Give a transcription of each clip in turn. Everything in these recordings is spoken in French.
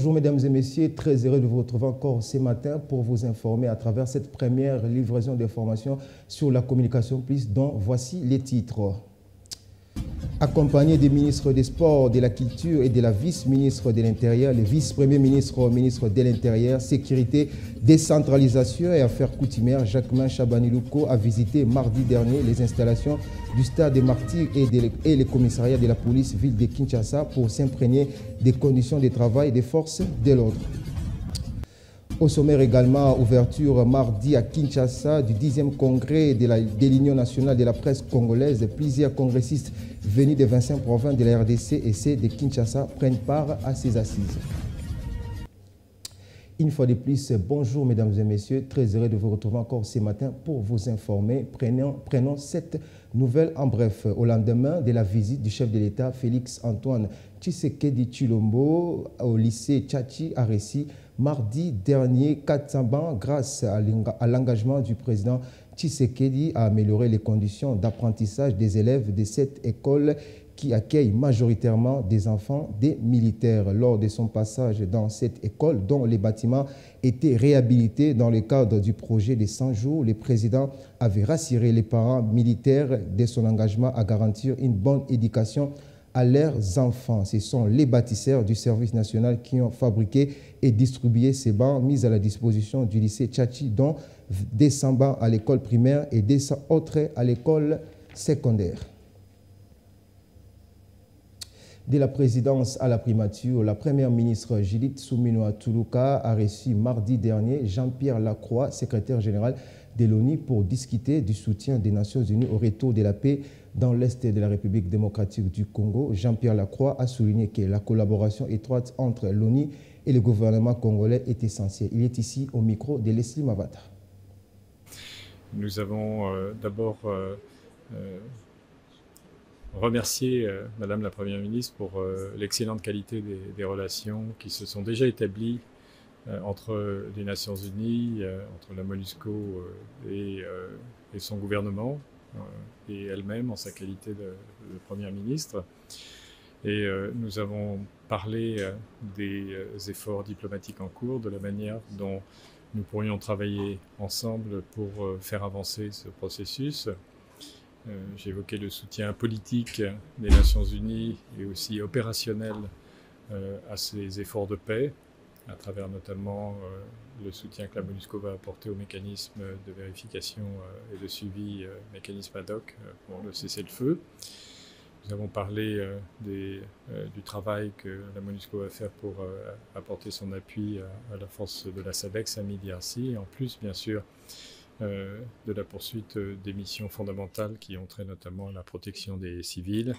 Bonjour mesdames et messieurs, très heureux de vous retrouver encore ce matin pour vous informer à travers cette première livraison d'informations sur la communication plus dont voici les titres. Accompagné des ministres des Sports, de la Culture et de la vice-ministre de l'Intérieur, le vice-premier ministre, ministre de l'Intérieur, Sécurité, Décentralisation et Affaires coutumières, Jacquemin Chabani-Louko, a visité mardi dernier les installations du Stade des Martyrs et les commissariats de la police ville de Kinshasa pour s'imprégner des conditions de travail des forces de l'ordre. Au sommaire également, ouverture mardi à Kinshasa du 10e congrès de l'Union nationale de la presse congolaise. Plusieurs congressistes venus des 25 provinces de la RDC et C de Kinshasa prennent part à ces assises. Une fois de plus, bonjour mesdames et messieurs, très heureux de vous retrouver encore ce matin pour vous informer. Prenons cette nouvelle en bref. Au lendemain de la visite du chef de l'État Félix Antoine Tshisekedi Tshilombo au lycée Tchachi à Ressi, mardi dernier, Katsamban, grâce à l'engagement du président Tshisekedi, a amélioré les conditions d'apprentissage des élèves de cette école qui accueille majoritairement des enfants des militaires. Lors de son passage dans cette école, dont les bâtiments étaient réhabilités dans le cadre du projet des 100 jours, le président avait rassuré les parents militaires de son engagement à garantir une bonne éducation à leurs enfants. Ce sont les bâtisseurs du service national qui ont fabriqué et distribué ces bancs mis à la disposition du lycée Tchachi, dont 200 bancs à l'école primaire et 200 autres à l'école secondaire. De la présidence à la primature, la première ministre Judith Suminwa Tuluka a reçu mardi dernier Jean-Pierre Lacroix, secrétaire général de l'ONU, pour discuter du soutien des Nations Unies au retour de la paix dans l'Est de la République démocratique du Congo. Jean-Pierre Lacroix a souligné que la collaboration étroite entre l'ONU et le gouvernement congolais est essentielle. Il est ici au micro de Leslie Mavata. Nous avons d'abord remercier Madame la Première ministre pour l'excellente qualité des relations qui se sont déjà établies entre les Nations Unies, entre la MONUSCO et son gouvernement, et elle-même en sa qualité de Première ministre. Et nous avons parlé des efforts diplomatiques en cours, de la manière dont nous pourrions travailler ensemble pour faire avancer ce processus. J'ai évoqué le soutien politique des Nations Unies et aussi opérationnel à ces efforts de paix, à travers notamment le soutien que la MONUSCO va apporter au mécanisme de vérification et de suivi, mécanisme ad hoc pour le cessez-le-feu. Nous avons parlé du travail que la MONUSCO va faire pour apporter son appui à la force de la SADC, Sami-DRC, et en plus, bien sûr, de la poursuite des missions fondamentales qui ont trait notamment à la protection des civils.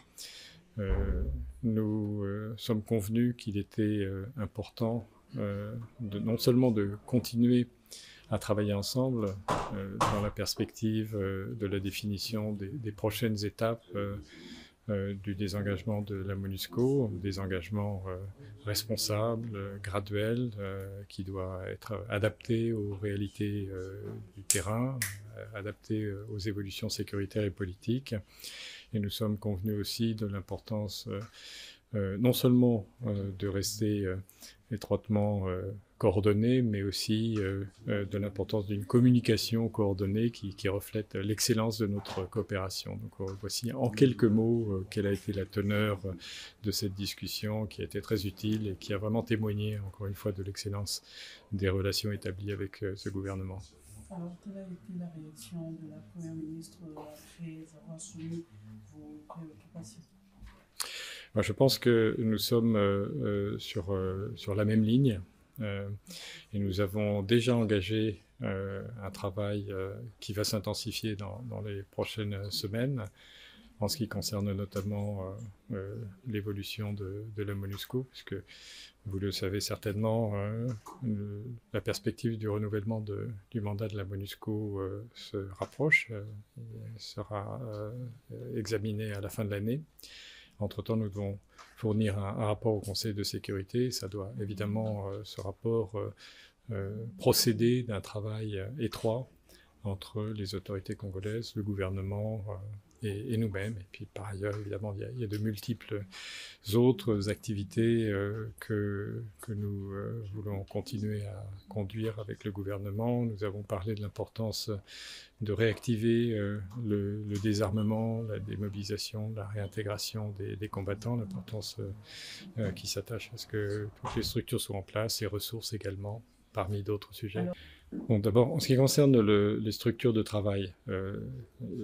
Nous sommes convenus qu'il était important non seulement de continuer à travailler ensemble dans la perspective de la définition des prochaines étapes du désengagement de la MONUSCO, des engagements responsables, graduels, qui doit être adapté aux réalités du terrain, adapté aux évolutions sécuritaires et politiques. Et nous sommes convenus aussi de l'importance non seulement de rester étroitement coordonnée, mais aussi de l'importance d'une communication coordonnée qui reflète l'excellence de notre coopération. Donc voici en quelques mots quelle a été la teneur de cette discussion qui a été très utile et qui a vraiment témoigné encore une fois de l'excellence des relations établies avec ce gouvernement. Alors, quelle a été la réaction de la Première ministre après avoir soumis vos préoccupations? Je pense que nous sommes sur la même ligne et nous avons déjà engagé un travail qui va s'intensifier dans les prochaines semaines en ce qui concerne notamment l'évolution de la MONUSCO, puisque vous le savez certainement, la perspective du renouvellement du mandat de la MONUSCO se rapproche, sera examinée à la fin de l'année. Entre-temps, nous devons fournir un rapport au Conseil de sécurité. Ça doit évidemment, ce rapport, procéder d'un travail étroit entre les autorités congolaises, le gouvernement et nous-mêmes. Et puis par ailleurs, évidemment, il y a de multiples autres activités que nous voulons continuer à conduire avec le gouvernement. Nous avons parlé de l'importance de réactiver le désarmement, la démobilisation, la réintégration des combattants, l'importance qui s'attache à ce que toutes les structures soient en place, les ressources également, parmi d'autres sujets. Bon, d'abord, en ce qui concerne les structures de travail,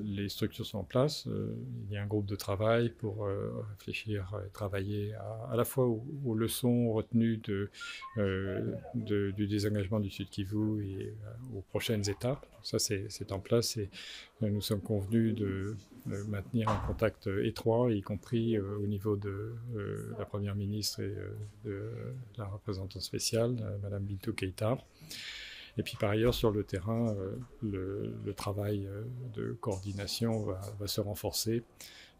les structures sont en place. Il y a un groupe de travail pour réfléchir et travailler à la fois aux leçons retenues du désengagement du Sud Kivu et aux prochaines étapes. Ça, c'est en place et nous sommes convenus de maintenir un contact étroit, y compris au niveau de la Première ministre et de la représentante spéciale, Madame Bintou Keïta. Et puis par ailleurs, sur le terrain, le travail de coordination va se renforcer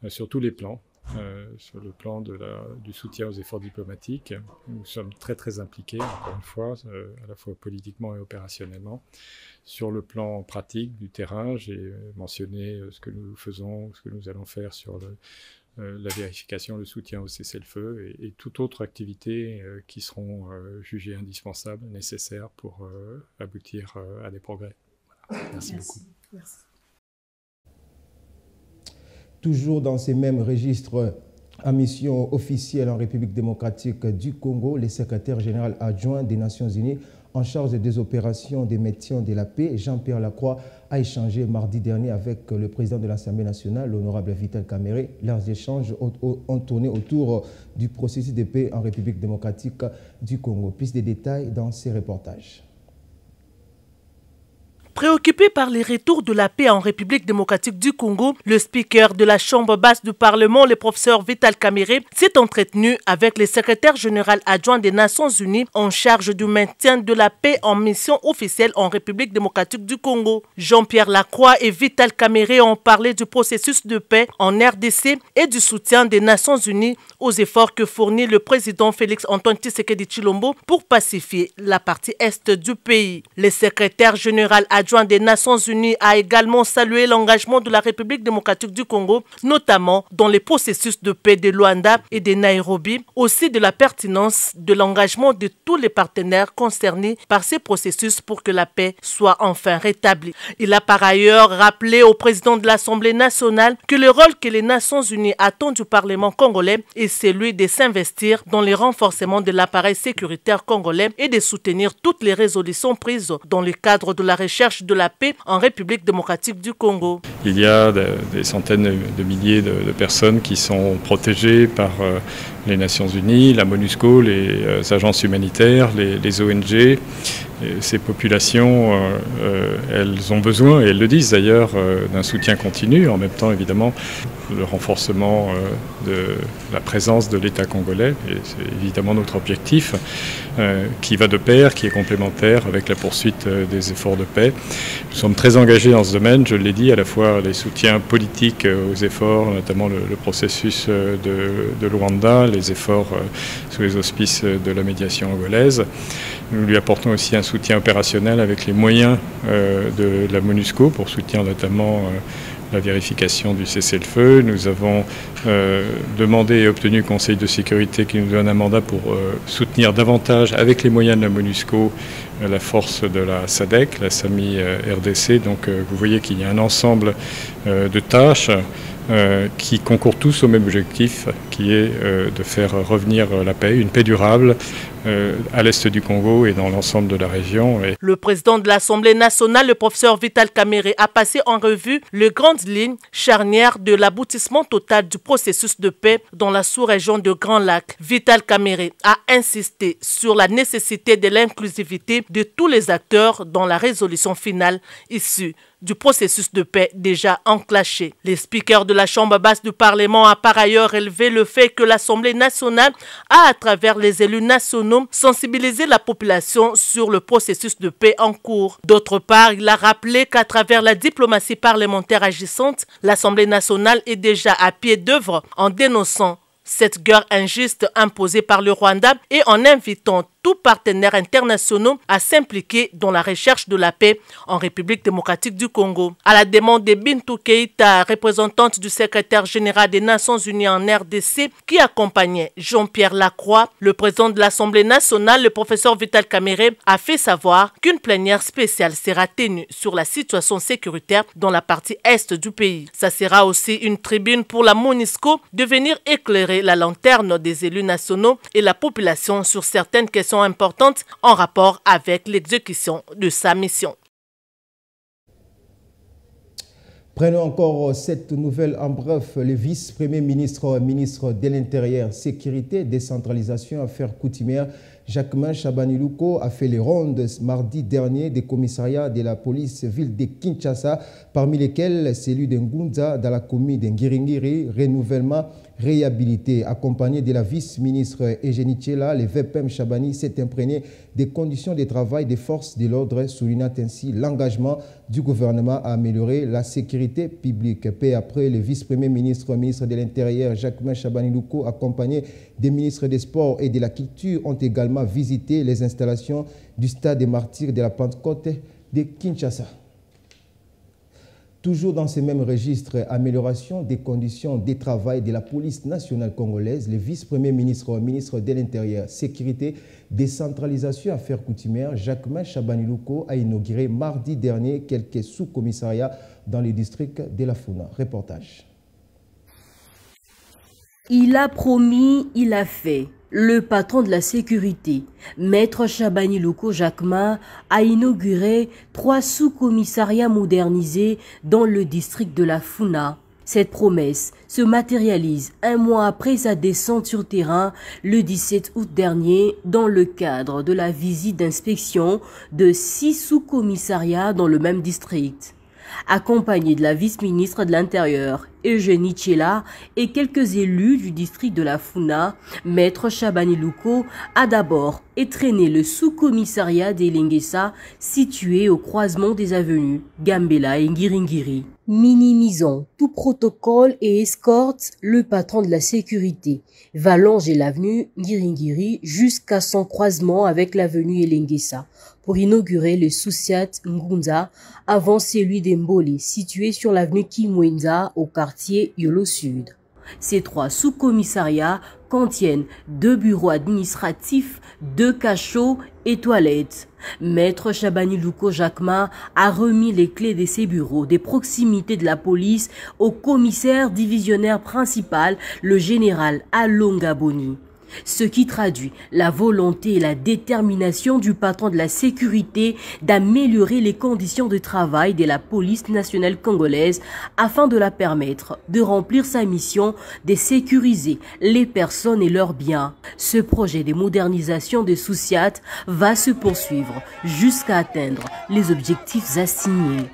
sur tous les plans. Sur le plan du soutien aux efforts diplomatiques, nous sommes très impliqués, encore une fois, à la fois politiquement et opérationnellement. Sur le plan pratique du terrain, j'ai mentionné ce que nous faisons, ce que nous allons faire sur la vérification, le soutien au cessez-le-feu et toute autre activité qui seront jugées indispensables, nécessaires pour aboutir à des progrès. Voilà. Merci beaucoup. Merci. Toujours dans ces mêmes registres, à mission officielle en République démocratique du Congo, le secrétaire général adjoint des Nations Unies en charge des opérations des maintien de la paix, Jean-Pierre Lacroix, a échangé mardi dernier avec le président de l'Assemblée nationale, l'honorable Vital Kamerhe. Leurs échanges ont tourné autour du processus de paix en République démocratique du Congo. Plus de détails dans ces reportages. Préoccupé par les retours de la paix en République démocratique du Congo, le speaker de la Chambre basse du Parlement, le professeur Vital Kamerhe, s'est entretenu avec le secrétaire général adjoint des Nations Unies en charge du maintien de la paix en mission officielle en République démocratique du Congo. Jean-Pierre Lacroix et Vital Kamerhe ont parlé du processus de paix en RDC et du soutien des Nations Unies aux efforts que fournit le président Félix Antoine Tshisekedi Tshilombo pour pacifier la partie est du pays. Le secrétaire général adjoint des Nations Unies a également salué l'engagement de la République démocratique du Congo, notamment dans les processus de paix de Luanda et de Nairobi, aussi de la pertinence de l'engagement de tous les partenaires concernés par ces processus pour que la paix soit enfin rétablie. Il a par ailleurs rappelé au président de l'Assemblée nationale que le rôle que les Nations Unies attendent du Parlement congolais est celui de s'investir dans le renforcement de l'appareil sécuritaire congolais et de soutenir toutes les résolutions prises dans le cadre de la recherche de la paix en République démocratique du Congo. Il y a des centaines de milliers de personnes qui sont protégées par les Nations Unies, la MONUSCO, les agences humanitaires, les ONG. Et ces populations, elles ont besoin, et elles le disent d'ailleurs, d'un soutien continu. En même temps, évidemment, le renforcement de la présence de l'État congolais, et c'est évidemment notre objectif, qui va de pair, qui est complémentaire avec la poursuite des efforts de paix. Nous sommes très engagés dans ce domaine, je l'ai dit, à la fois les soutiens politiques aux efforts, notamment le processus de Luanda, les efforts sous les auspices de la médiation angolaise. Nous lui apportons aussi un soutien opérationnel avec les moyens de la MONUSCO pour soutenir notamment la vérification du cessez-le-feu. Nous avons demandé et obtenu au Conseil de sécurité qui nous donne un mandat pour soutenir davantage avec les moyens de la MONUSCO la force de la SADC, la SAMI RDC. Donc vous voyez qu'il y a un ensemble de tâches qui concourent tous au même objectif, qui est de faire revenir la paix, une paix durable à l'est du Congo et dans l'ensemble de la région. Le président de l'Assemblée nationale, le professeur Vital Kamerhe, a passé en revue les grandes lignes charnières de l'aboutissement total du processus de paix dans la sous-région de Grand Lac. Vital Kamerhe a insisté sur la nécessité de l'inclusivité de tous les acteurs dans la résolution finale issue du processus de paix déjà enclenché. Le speaker de la Chambre basse du Parlement a par ailleurs relevé le fait que l'Assemblée nationale a, à travers les élus nationaux, sensibilisé la population sur le processus de paix en cours. D'autre part, il a rappelé qu'à travers la diplomatie parlementaire agissante, l'Assemblée nationale est déjà à pied d'œuvre en dénonçant cette guerre injuste imposée par le Rwanda et en invitant tous partenaires internationaux à s'impliquer dans la recherche de la paix en République démocratique du Congo. À la demande de Bintou Keïta, représentante du secrétaire général des Nations Unies en RDC, qui accompagnait Jean-Pierre Lacroix, le président de l'Assemblée nationale, le professeur Vital Kamerhe, a fait savoir qu'une plénière spéciale sera tenue sur la situation sécuritaire dans la partie est du pays. Ça sera aussi une tribune pour la MONUSCO de venir éclairer la lanterne des élus nationaux et la population sur certaines questions importantes en rapport avec l'exécution de sa mission. Prenons encore cette nouvelle en bref. Le vice-premier ministre de l'Intérieur, Sécurité, Décentralisation, Affaires coutumières, Jacquemain Chabani-Louko a fait les rondes mardi dernier des commissariats de la police ville de Kinshasa, parmi lesquels celui de Ngunza dans la commune de Ngiringiri, renouvellement réhabilité. Accompagné de la vice-ministre Eugénie Tchela, le VPM Chabani s'est imprégné des conditions de travail des forces de l'ordre, soulignant ainsi l'engagement du gouvernement à améliorer la sécurité publique. Peu après, le vice-premier ministre de l'Intérieur, Jacquemain Chabani-Louko, accompagné des ministres des Sports et de la Culture, ont également visité les installations du stade des martyrs de la Pentecôte de Kinshasa. Toujours dans ce même registre, amélioration des conditions de travail de la police nationale congolaise, le vice-premier ministre de l'Intérieur, Sécurité, Décentralisation, Affaires coutumières, Jacquemain Chabani-Louko, a inauguré mardi dernier quelques sous-commissariats dans le district de la Funa. Reportage. Il a promis, il a fait. Le patron de la sécurité, Maître Chabani-Louko Jacquemain, a inauguré 3 sous-commissariats modernisés dans le district de la Funa. Cette promesse se matérialise un mois après sa descente sur terrain le 17 août dernier dans le cadre de la visite d'inspection de 6 sous-commissariats dans le même district. Accompagné de la vice-ministre de l'Intérieur, Eugénie Tchela, et quelques élus du district de la Funa, Maître Chabani-Louko a d'abord étrenné le sous-commissariat d'Elengesa situé au croisement des avenues Gambela et Ngiringiri. Minimisant tout protocole et escorte, le patron de la sécurité va longer l'avenue Ngiringiri jusqu'à son croisement avec l'avenue Elengesa pour inaugurer le Soussiat Ngunza avant celui d'Emboli, situé sur l'avenue Kimwenza au quartier Yolo Sud. Ces 3 sous-commissariats contiennent 2 bureaux administratifs, 2 cachots et toilettes. Maître Chabani-Louko Jacquemain a remis les clés de ces bureaux des proximités de la police au commissaire divisionnaire principal, le général Alonga Boni. Ce qui traduit la volonté et la détermination du patron de la sécurité d'améliorer les conditions de travail de la police nationale congolaise afin de la permettre de remplir sa mission de sécuriser les personnes et leurs biens. Ce projet de modernisation de Soussiat va se poursuivre jusqu'à atteindre les objectifs assignés.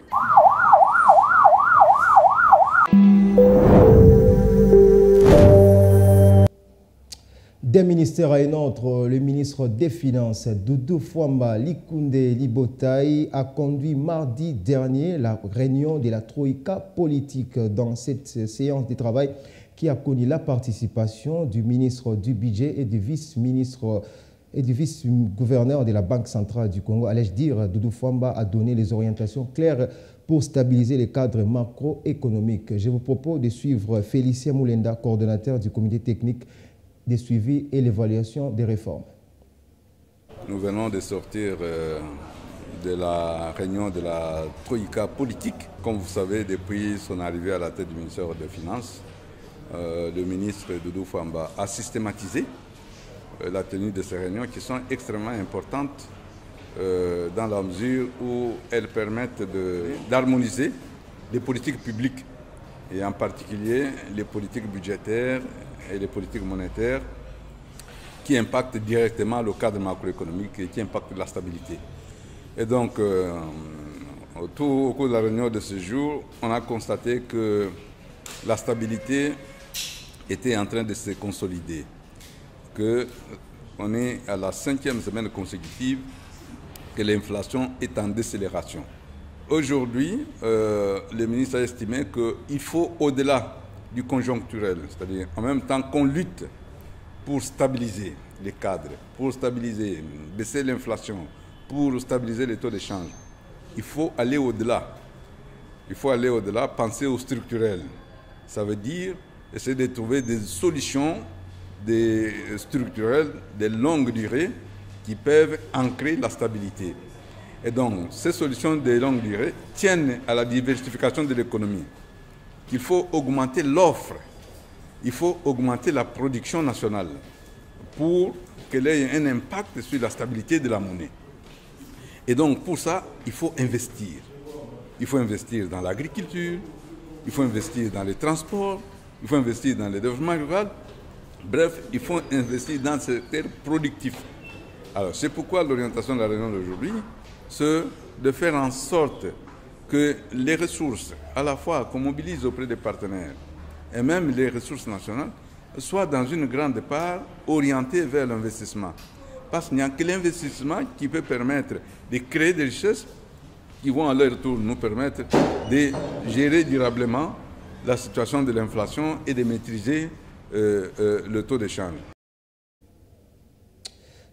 D'un ministère à un autre, le ministre des Finances, Doudou Fwamba Likunde Libotaï, a conduit mardi dernier la réunion de la Troïka politique dans cette séance de travail qui a connu la participation du ministre du Budget et du vice-ministre et du vice-gouverneur de la Banque centrale du Congo. Allais-je dire, Doudou Fwamba a donné les orientations claires pour stabiliser les cadres macroéconomiques. Je vous propose de suivre Félicien Moulenda, coordonnateur du comité technique des suivis et l'évaluation des réformes. Nous venons de sortir de la réunion de la Troïka politique. Comme vous savez, depuis son arrivée à la tête du ministère des Finances, le ministre Doudou Fwamba a systématisé la tenue de ces réunions qui sont extrêmement importantes dans la mesure où elles permettent d'harmoniser les politiques publiques et en particulier les politiques budgétaires et les politiques monétaires qui impactent directement le cadre macroéconomique et qui impactent la stabilité. Et donc, au cours de la réunion de ce jour, on a constaté que la stabilité était en train de se consolider, qu'on est à la 5e semaine consécutive que l'inflation est en décélération. Aujourd'hui, le ministre a estimé qu'il faut, au-delà du conjoncturel, c'est-à-dire en même temps qu'on lutte pour stabiliser les cadres, pour stabiliser, baisser l'inflation, pour stabiliser les taux d'échange, il faut aller au-delà. Il faut aller au-delà, penser au structurel. Ça veut dire essayer de trouver des solutions structurelles de longue durée qui peuvent ancrer la stabilité. Et donc, ces solutions de longue durée tiennent à la diversification de l'économie. Il faut augmenter l'offre, il faut augmenter la production nationale pour qu'elle ait un impact sur la stabilité de la monnaie. Et donc, pour ça, il faut investir. Il faut investir dans l'agriculture, il faut investir dans les transports, il faut investir dans le développement rural. Bref, il faut investir dans le secteur productif. Alors, c'est pourquoi l'orientation de la réunion d'aujourd'hui, c'est de faire en sorte que les ressources, à la fois qu'on mobilise auprès des partenaires et même les ressources nationales, soient dans une grande part orientées vers l'investissement. Parce qu'il n'y a que l'investissement qui peut permettre de créer des richesses qui vont à leur tour nous permettre de gérer durablement la situation de l'inflation et de maîtriser le taux d'échange.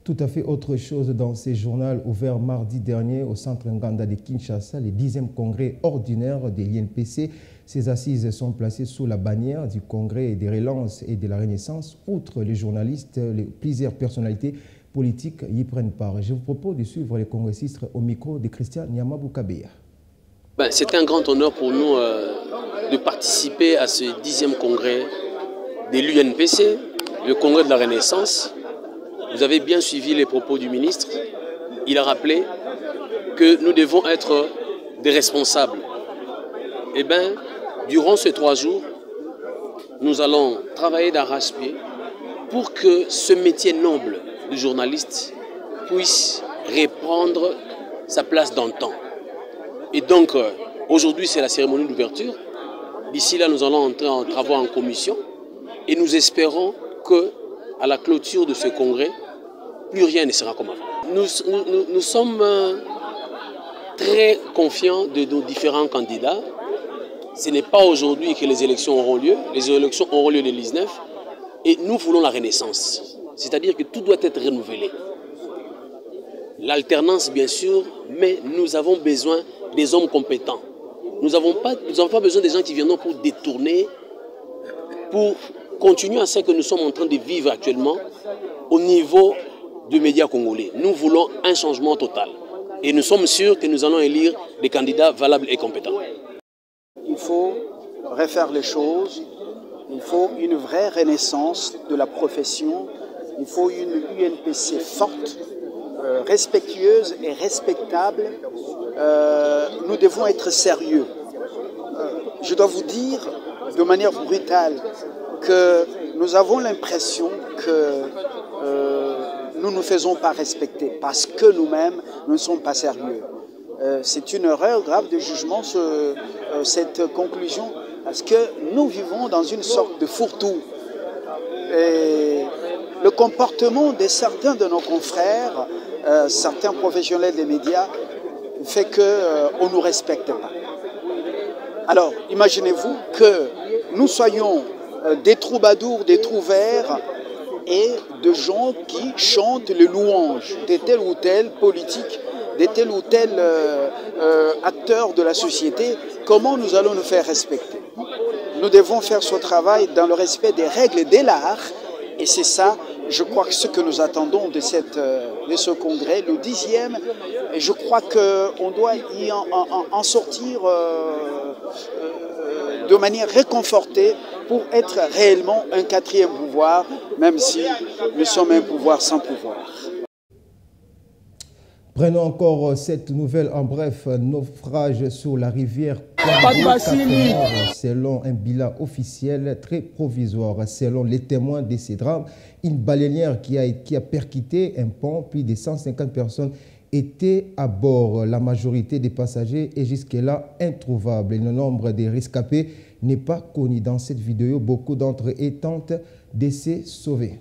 Tout à fait autre chose dans ces journaux ouvert mardi dernier au centre Nganda de Kinshasa, le 10e congrès ordinaire de l'INPC. Ces assises sont placées sous la bannière du congrès des relances et de la renaissance. Outre les journalistes, plusieurs personnalités politiques y prennent part. Je vous propose de suivre les congressistes au micro de Christian Nyamabou Kabeya. C'est un grand honneur pour nous de participer à ce 10e congrès de l'UNPC, le congrès de la renaissance. Vous avez bien suivi les propos du ministre. Il a rappelé que nous devons être des responsables. Eh bien, durant ces 3 jours, nous allons travailler d'arrache-pied pour que ce métier noble de journaliste puisse reprendre sa place dans le temps. Et donc, aujourd'hui, c'est la cérémonie d'ouverture. D'ici là, nous allons entrer en travaux en commission et nous espérons que à la clôture de ce congrès, plus rien ne sera comme avant. Nous sommes très confiants de nos différents candidats. Ce n'est pas aujourd'hui que les élections auront lieu. Les élections auront lieu le 19. Et nous voulons la renaissance. C'est-à-dire que tout doit être renouvelé. L'alternance, bien sûr, mais nous avons besoin des hommes compétents. Nous n'avons pas besoin des gens qui viendront pour détourner, pour continuer à ce que nous sommes en train de vivre actuellement au niveau des médias congolais. Nous voulons un changement total. Et nous sommes sûrs que nous allons élire des candidats valables et compétents. Il faut refaire les choses. Il faut une vraie renaissance de la profession. Il faut une UNPC forte, respectueuse et respectable. Nous devons être sérieux. Je dois vous dire de manière brutale que nous avons l'impression que nous ne nous faisons pas respecter parce que nous-mêmes, nous ne sommes pas sérieux. C'est une erreur grave de jugement, cette conclusion, parce que nous vivons dans une sorte de fourre-tout. Et le comportement de certains de nos confrères, certains professionnels des médias, fait qu'on ne nous respecte pas. Alors, imaginez-vous que nous soyons des troubadours, des trouvères et de gens qui chantent les louanges de tel ou tel politique, de tel ou tel acteur de la société. Comment nous allons nous faire respecter? Nous devons faire ce travail dans le respect des règles de l'art. Et c'est ça, je crois, que ce que nous attendons de ce congrès, le 10e. Et je crois qu'on doit y en sortir de manière réconfortée pour être réellement un 4e pouvoir, même si nous sommes un pouvoir sans pouvoir. Prenons encore cette nouvelle en bref. Naufrage sur la rivière Congo, selon un bilan officiel très provisoire. Selon les témoins de ces drames, une baleinière qui a percuté un pont, plus de 150 personnes étaient à bord. La majorité des passagers est jusque-là introuvable. Le nombre des rescapés n'est pas connu dans cette vidéo. Beaucoup d'entre eux tentent de se sauver.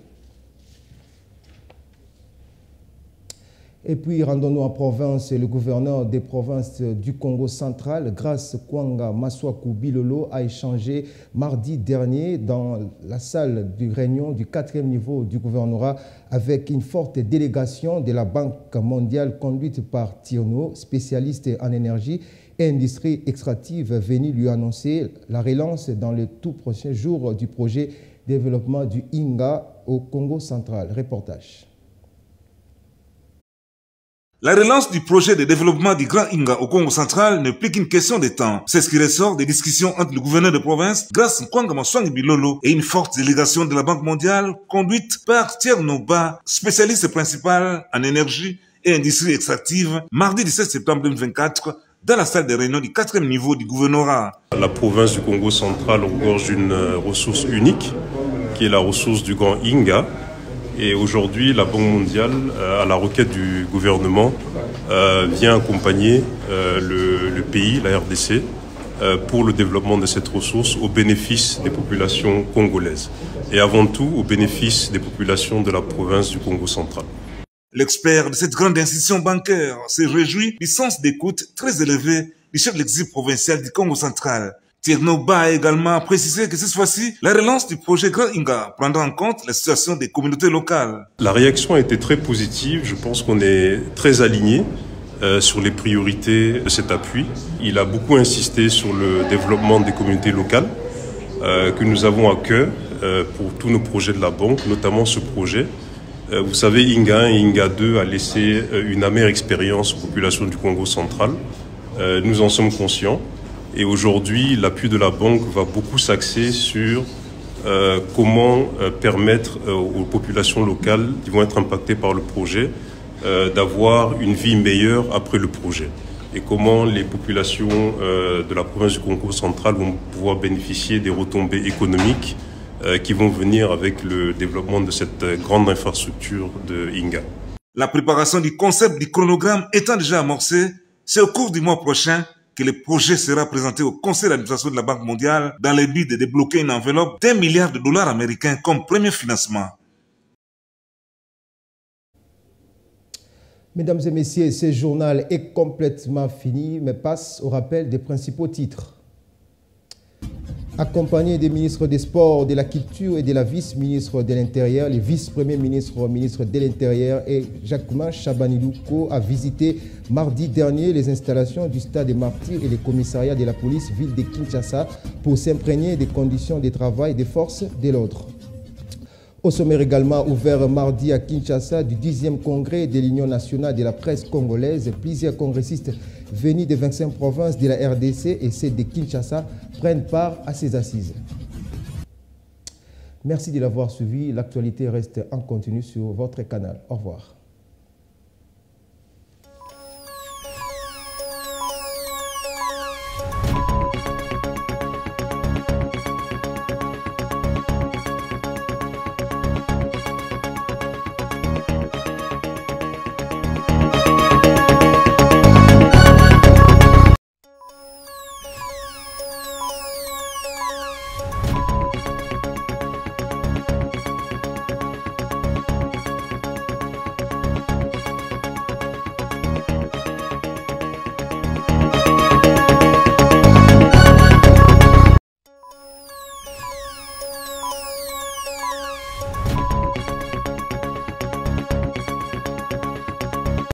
Et puis, rendons-nous en province. Le gouverneur des provinces du Congo central, Grace Kwanga Maswaku Bilolo, a échangé mardi dernier dans la salle de réunion du 4e niveau du gouvernorat avec une forte délégation de la Banque mondiale conduite par Tirno, spécialiste en énergie et industrie extractive, venu lui annoncer la relance dans les tout prochains jours du projet développement du Inga au Congo central. Reportage. La relance du projet de développement du Grand Inga au Congo central n'est plus qu'une question de temps. C'est ce qui ressort des discussions entre le gouverneur de province, Grace Kwanga Maswaku Bilolo, et une forte délégation de la Banque mondiale conduite par Thierno Ba, spécialiste principal en énergie et industrie extractive, mardi 17 septembre 2024, dans la salle de réunion du 4e niveau du gouvernorat. La province du Congo central regorge d'une ressource unique, qui est la ressource du Grand Inga. Et aujourd'hui, la Banque mondiale, à la requête du gouvernement, vient accompagner le pays, la RDC, pour le développement de cette ressource au bénéfice des populations congolaises. Et avant tout, au bénéfice des populations de la province du Congo central. L'expert de cette grande institution bancaire se réjouit du sens d'écoute très élevé du chef de l'exécutif provincial du Congo central. Thierno Ba a également précisé que cette fois-ci, la relance du projet Grand Inga prendra en compte la situation des communautés locales. La réaction a été très positive. Je pense qu'on est très aligné sur les priorités de cet appui. Il a beaucoup insisté sur le développement des communautés locales que nous avons à cœur pour tous nos projets de la banque, notamment ce projet. Vous savez, Inga 1 et Inga 2 a laissé une amère expérience aux populations du Congo central. Nous en sommes conscients. Et aujourd'hui, l'appui de la banque va beaucoup s'axer sur comment permettre aux populations locales qui vont être impactées par le projet d'avoir une vie meilleure après le projet. Et comment les populations de la province du Congo central vont pouvoir bénéficier des retombées économiques qui vont venir avec le développement de cette grande infrastructure de Inga. La préparation du concept du chronogramme étant déjà amorcée, c'est au cours du mois prochain que le projet sera présenté au conseil d'administration de la Banque mondiale dans le but de débloquer une enveloppe d'$1 milliard américains comme premier financement. Mesdames et messieurs, ce journal est complètement fini, mais passe au rappel des principaux titres. Accompagné des ministres des Sports, de la Culture et de la vice-ministre de l'Intérieur, le vice-premier ministre de l'Intérieur et Jacquemin Chabani-Louko a visité mardi dernier les installations du Stade des Martyrs et les commissariats de la police ville de Kinshasa pour s'imprégner des conditions de travail des forces de l'ordre. Au sommaire également ouvert mardi à Kinshasa du 10e congrès de l'Union nationale de la presse congolaise, plusieurs congressistes venus des 25 provinces de la RDC et celles de Kinshasa prennent part à ces assises. Merci de l'avoir suivi. L'actualité reste en continu sur votre canal. Au revoir.